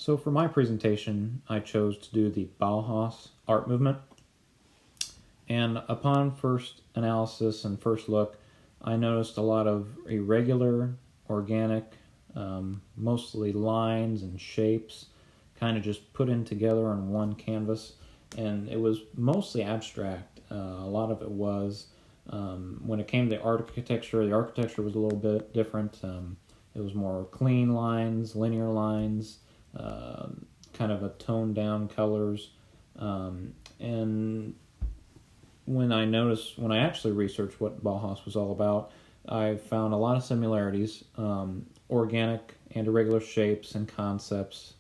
So for my presentation, I chose to do the Bauhaus Art Movement. And upon first analysis and first look, I noticed a lot of irregular, organic, mostly lines and shapes, kind of just put in together on one canvas. And it was mostly abstract. A lot of it was. When it came to the architecture was a little bit different. It was more clean lines, linear lines, kind of a toned down colors. And when I actually researched what Bauhaus was all about, I found a lot of similarities, organic and irregular shapes and concepts,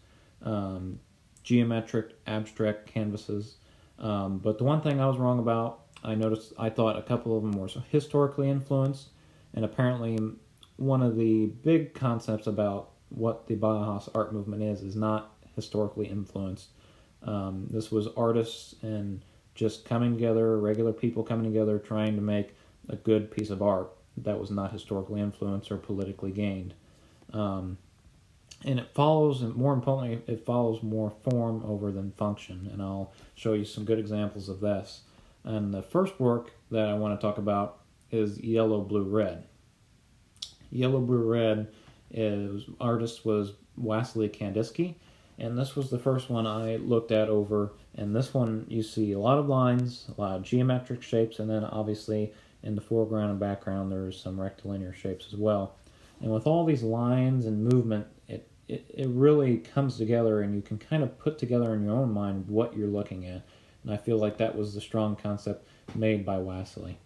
geometric, abstract canvases. But the one thing I was wrong about, I thought a couple of them were historically influenced, and apparently one of the big concepts about what the Bauhaus art movement is not historically influenced. This was artists and just coming together, regular people coming together, trying to make a good piece of art that was not historically influenced or politically gained. And it follows, and more importantly, it follows more form over than function, and I'll show you some good examples of this. And the first work that I want to talk about is Yellow, Blue, Red. Yellow, Blue, Red artist was Wassily Kandinsky, and this was the first one I looked at over. And this one, you see a lot of lines, a lot of geometric shapes, and then obviously in the foreground and background there's some rectilinear shapes as well. And with all these lines and movement, it really comes together, and you can kind of put together in your own mind what you're looking at. And I feel like that was the strong concept made by Wassily.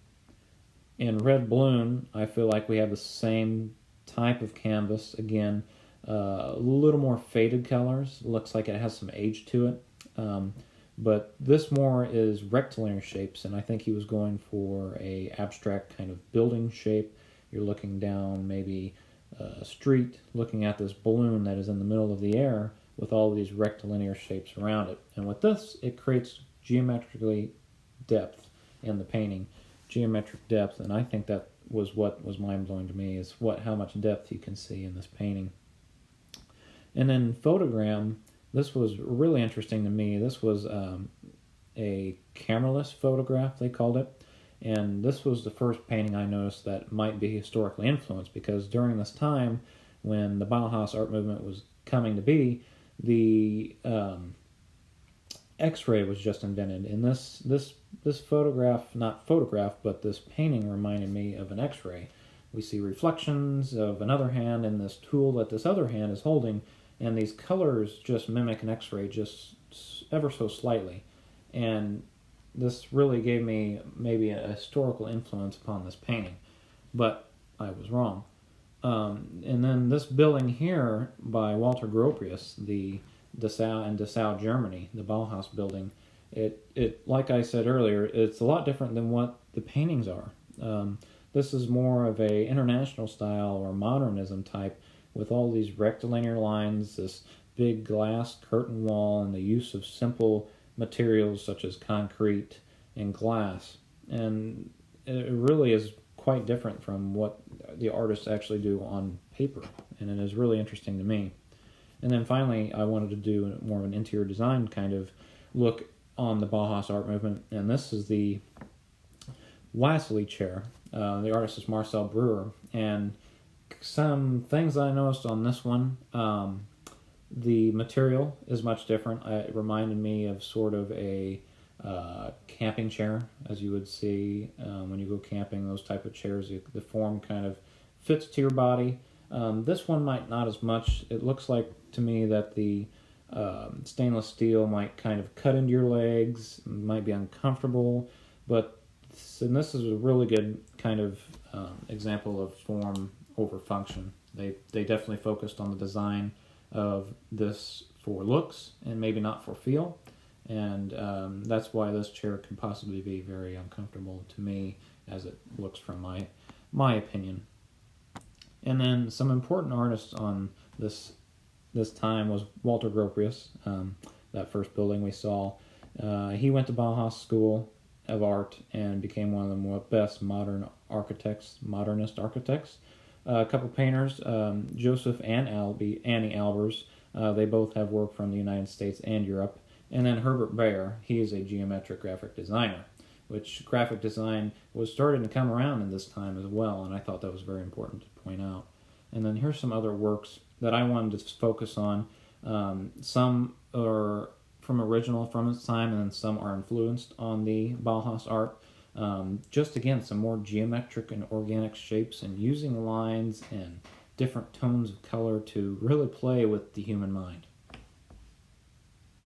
In Red Balloon, I feel like we have the same type of canvas. Again, a little more faded colors. Looks like it has some age to it. But this more is rectilinear shapes, and I think he was going for a abstract kind of building shape. You're looking down maybe a street, looking at this balloon that is in the middle of the air with all these rectilinear shapes around it. And with this, it creates geometrically depth in the painting, geometric depth, and I think that was what was mind-blowing to me, is how much depth you can see in this painting. And then Photogram, this was really interesting to me. This was a cameraless photograph, they called it. And this was the first painting I noticed that might be historically influenced, because during this time when the Bauhaus art movement was coming to be, the X-ray was just invented. And this photograph, not photograph, but this painting reminded me of an X-ray. We see reflections of another hand in this tool that this other hand is holding, and these colors just mimic an X-ray just ever so slightly. And this really gave me maybe a historical influence upon this painting, but I was wrong. And then this building here by Walter Gropius, the Dessau, Germany, the Bauhaus building, it like I said earlier, it's a lot different than what the paintings are. This is more of a international style or modernism type, with all these rectilinear lines, this big glass curtain wall, and the use of simple materials such as concrete and glass. And it really is quite different from what the artists actually do on paper, and it is really interesting to me. And then finally, I wanted to do more of an interior design kind of look on the Bauhaus art movement, and this is the Wassily chair. The artist is Marcel Breuer, and some things I noticed on this one, the material is much different. It reminded me of sort of a camping chair, as you would see when you go camping, those type of chairs. The form kind of fits to your body. This one might not as much. It looks like to me that the stainless steel might kind of cut into your legs, might be uncomfortable, but this is a really good kind of example of form over function. They definitely focused on the design of this for looks and maybe not for feel, and that's why this chair can possibly be very uncomfortable to me as it looks from my opinion. And then some important artists on this time was Walter Gropius, that first building we saw. He went to Bauhaus School of Art and became one of the best modernist architects. A couple painters, Joseph and Annie Albers, They both have work from the United States and Europe. And then Herbert Bayer, he is a geometric graphic designer, which graphic design was starting to come around in this time as well, and I thought that was very important to point out. And then here's some other works that I wanted to focus on. Some are from its time, and then some are influenced on the Bauhaus art. Just again, some more geometric and organic shapes, and using lines and different tones of color to really play with the human mind.